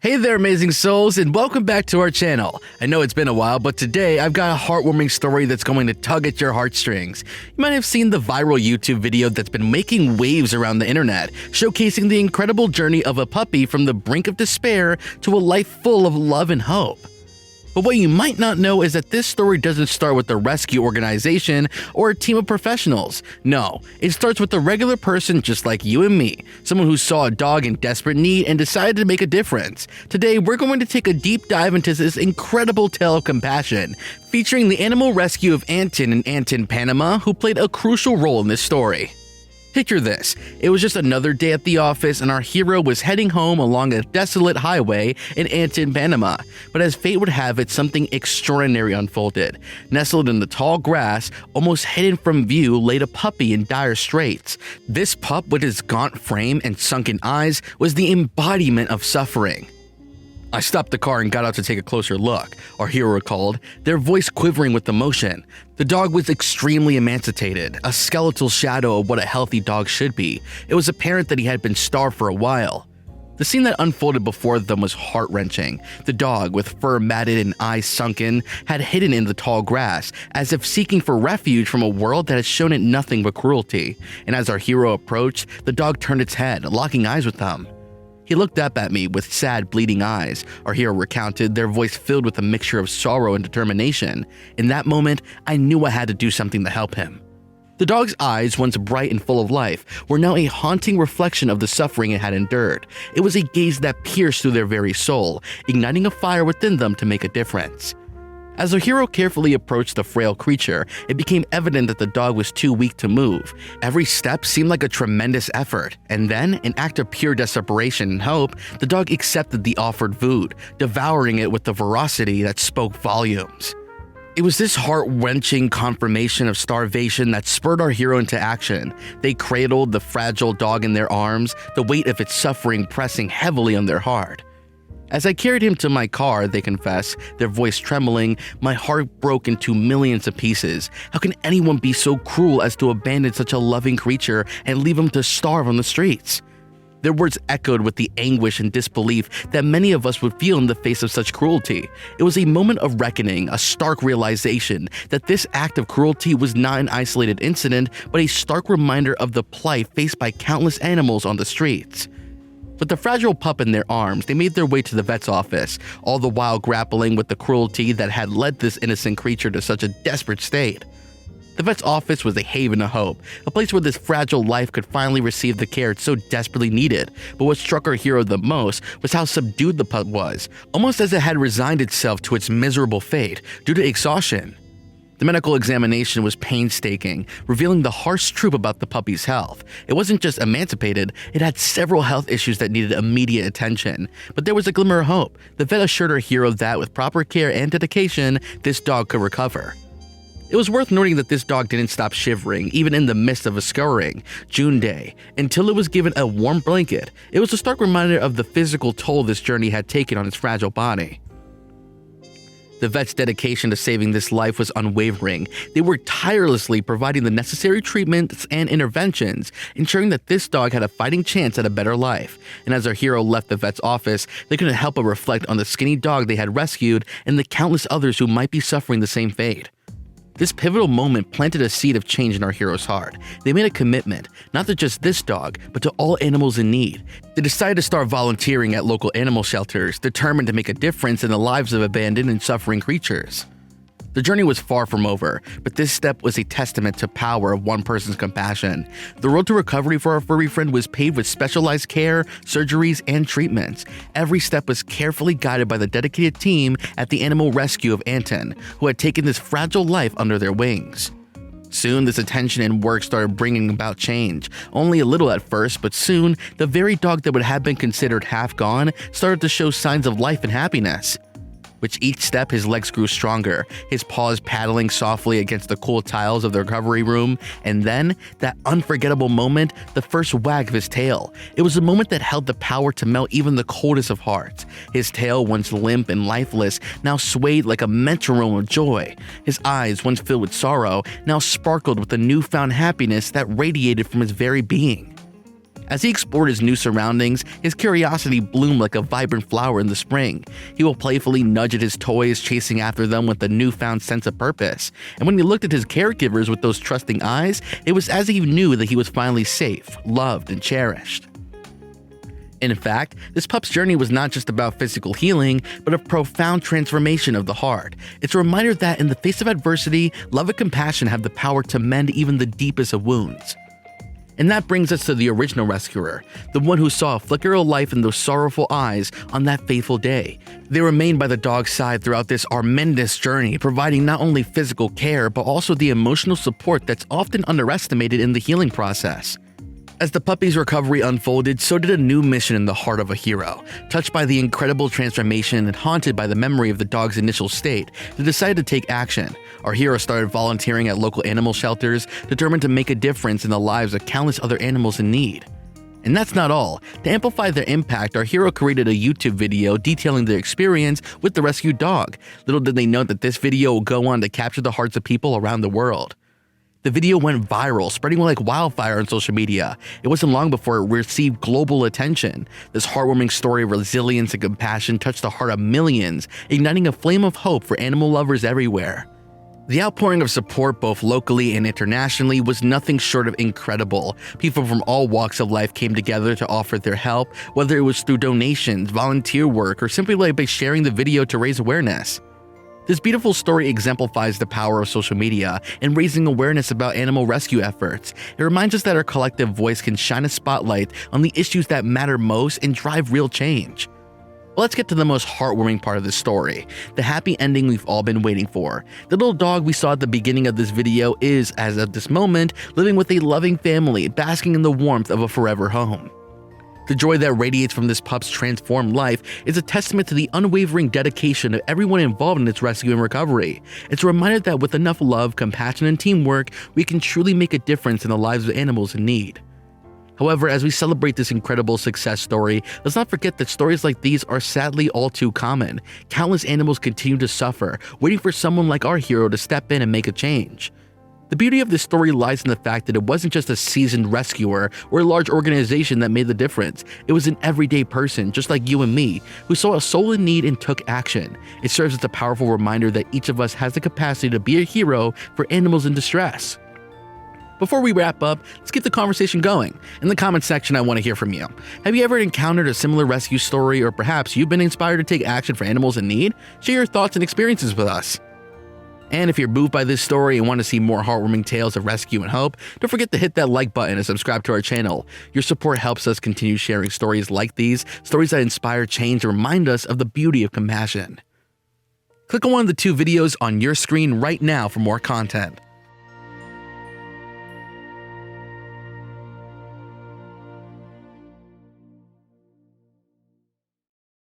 Hey there, amazing souls, and welcome back to our channel. I know it's been a while, but today I've got a heartwarming story that's going to tug at your heartstrings. You might have seen the viral YouTube video that's been making waves around the internet, showcasing the incredible journey of a puppy from the brink of despair to a life full of love and hope. But what you might not know is that this story doesn't start with a rescue organization or a team of professionals. No, it starts with a regular person just like you and me, someone who saw a dog in desperate need and decided to make a difference. Today, we're going to take a deep dive into this incredible tale of compassion, featuring the animal rescue of Anton in Anton, Panama, who played a crucial role in this story. Picture this, it was just another day at the office and our hero was heading home along a desolate highway in Anton, Panama. But as fate would have it, something extraordinary unfolded. Nestled in the tall grass, almost hidden from view, laid a puppy in dire straits. This pup, with his gaunt frame and sunken eyes, was the embodiment of suffering. I stopped the car and got out to take a closer look, our hero recalled, their voice quivering with emotion. The dog was extremely emaciated, a skeletal shadow of what a healthy dog should be. It was apparent that he had been starved for a while. The scene that unfolded before them was heart-wrenching. The dog, with fur matted and eyes sunken, had hidden in the tall grass, as if seeking for refuge from a world that had shown it nothing but cruelty. And as our hero approached, the dog turned its head, locking eyes with them. He looked up at me with sad, bleeding eyes, our hero recounted, their voice filled with a mixture of sorrow and determination. In that moment, I knew I had to do something to help him. The dog's eyes, once bright and full of life, were now a haunting reflection of the suffering it had endured. It was a gaze that pierced through their very soul, igniting a fire within them to make a difference. As our hero carefully approached the frail creature, it became evident that the dog was too weak to move. Every step seemed like a tremendous effort, and then, in act of pure desperation and hope, the dog accepted the offered food, devouring it with a ferocity that spoke volumes. It was this heart-wrenching confirmation of starvation that spurred our hero into action. They cradled the fragile dog in their arms, the weight of its suffering pressing heavily on their heart. As I carried him to my car, they confess, their voice trembling, my heart broke into millions of pieces. How can anyone be so cruel as to abandon such a loving creature and leave him to starve on the streets? Their words echoed with the anguish and disbelief that many of us would feel in the face of such cruelty. It was a moment of reckoning, a stark realization that this act of cruelty was not an isolated incident, but a stark reminder of the plight faced by countless animals on the streets. With the fragile pup in their arms, they made their way to the vet's office, all the while grappling with the cruelty that had led this innocent creature to such a desperate state. The vet's office was a haven of hope, a place where this fragile life could finally receive the care it so desperately needed. But what struck our hero the most was how subdued the pup was, almost as it had resigned itself to its miserable fate due to exhaustion. The medical examination was painstaking, revealing the harsh truth about the puppy's health. It wasn't just emancipated, it had several health issues that needed immediate attention. But there was a glimmer of hope. The vet assured our hero that with proper care and dedication, this dog could recover. It was worth noting that this dog didn't stop shivering, even in the midst of a scouring June day, until it was given a warm blanket. It was a stark reminder of the physical toll this journey had taken on its fragile body. The vet's dedication to saving this life was unwavering. They worked tirelessly providing the necessary treatments and interventions, ensuring that this dog had a fighting chance at a better life. And as our hero left the vet's office, they couldn't help but reflect on the skinny dog they had rescued and the countless others who might be suffering the same fate. This pivotal moment planted a seed of change in our hero's heart. They made a commitment, not to just this dog, but to all animals in need. They decided to start volunteering at local animal shelters, determined to make a difference in the lives of abandoned and suffering creatures. The journey was far from over, but this step was a testament to the power of one person's compassion. The road to recovery for our furry friend was paved with specialized care, surgeries, and treatments. Every step was carefully guided by the dedicated team at the animal rescue of Anton, who had taken this fragile life under their wings. Soon, this attention and work started bringing about change. Only a little at first, but soon, the very dog that would have been considered half gone started to show signs of life and happiness. With each step, his legs grew stronger, his paws paddling softly against the cool tiles of the recovery room, and then, that unforgettable moment, the first wag of his tail. It was a moment that held the power to melt even the coldest of hearts. His tail, once limp and lifeless, now swayed like a metronome of joy. His eyes, once filled with sorrow, now sparkled with a newfound happiness that radiated from his very being. As he explored his new surroundings, his curiosity bloomed like a vibrant flower in the spring. He will playfully nudge at his toys, chasing after them with a newfound sense of purpose. And when he looked at his caregivers with those trusting eyes, it was as if he knew that he was finally safe, loved, and cherished. In fact, this pup's journey was not just about physical healing, but a profound transformation of the heart. It's a reminder that in the face of adversity, love and compassion have the power to mend even the deepest of wounds. And that brings us to the original rescuer, the one who saw a flicker of life in those sorrowful eyes on that fateful day. They remained by the dog's side throughout this tremendous journey, providing not only physical care, but also the emotional support that's often underestimated in the healing process. As the puppy's recovery unfolded, so did a new mission in the heart of a hero. Touched by the incredible transformation and haunted by the memory of the dog's initial state, they decided to take action. Our hero started volunteering at local animal shelters, determined to make a difference in the lives of countless other animals in need. And that's not all. To amplify their impact, our hero created a YouTube video detailing their experience with the rescued dog. Little did they know that this video will go on to capture the hearts of people around the world. The video went viral, spreading like wildfire on social media. It wasn't long before it received global attention. This heartwarming story of resilience and compassion touched the heart of millions, igniting a flame of hope for animal lovers everywhere. The outpouring of support both locally and internationally was nothing short of incredible. People from all walks of life came together to offer their help, whether it was through donations, volunteer work, or simply by sharing the video to raise awareness. This beautiful story exemplifies the power of social media and raising awareness about animal rescue efforts. It reminds us that our collective voice can shine a spotlight on the issues that matter most and drive real change. Well, let's get to the most heartwarming part of this story, the happy ending we've all been waiting for. The little dog we saw at the beginning of this video is, as of this moment, living with a loving family, basking in the warmth of a forever home. The joy that radiates from this pup's transformed life is a testament to the unwavering dedication of everyone involved in its rescue and recovery. It's a reminder that with enough love, compassion, and teamwork, we can truly make a difference in the lives of animals in need. However, as we celebrate this incredible success story, let's not forget that stories like these are sadly all too common. Countless animals continue to suffer, waiting for someone like our hero to step in and make a change. The beauty of this story lies in the fact that it wasn't just a seasoned rescuer or a large organization that made the difference. It was an everyday person, just like you and me, who saw a soul in need and took action. It serves as a powerful reminder that each of us has the capacity to be a hero for animals in distress. Before we wrap up, let's keep the conversation going. In the comments section, I want to hear from you. Have you ever encountered a similar rescue story, or perhaps you've been inspired to take action for animals in need? Share your thoughts and experiences with us. And if you're moved by this story and want to see more heartwarming tales of rescue and hope, don't forget to hit that like button and subscribe to our channel. Your support helps us continue sharing stories like these, stories that inspire change and remind us of the beauty of compassion. Click on one of the two videos on your screen right now for more content.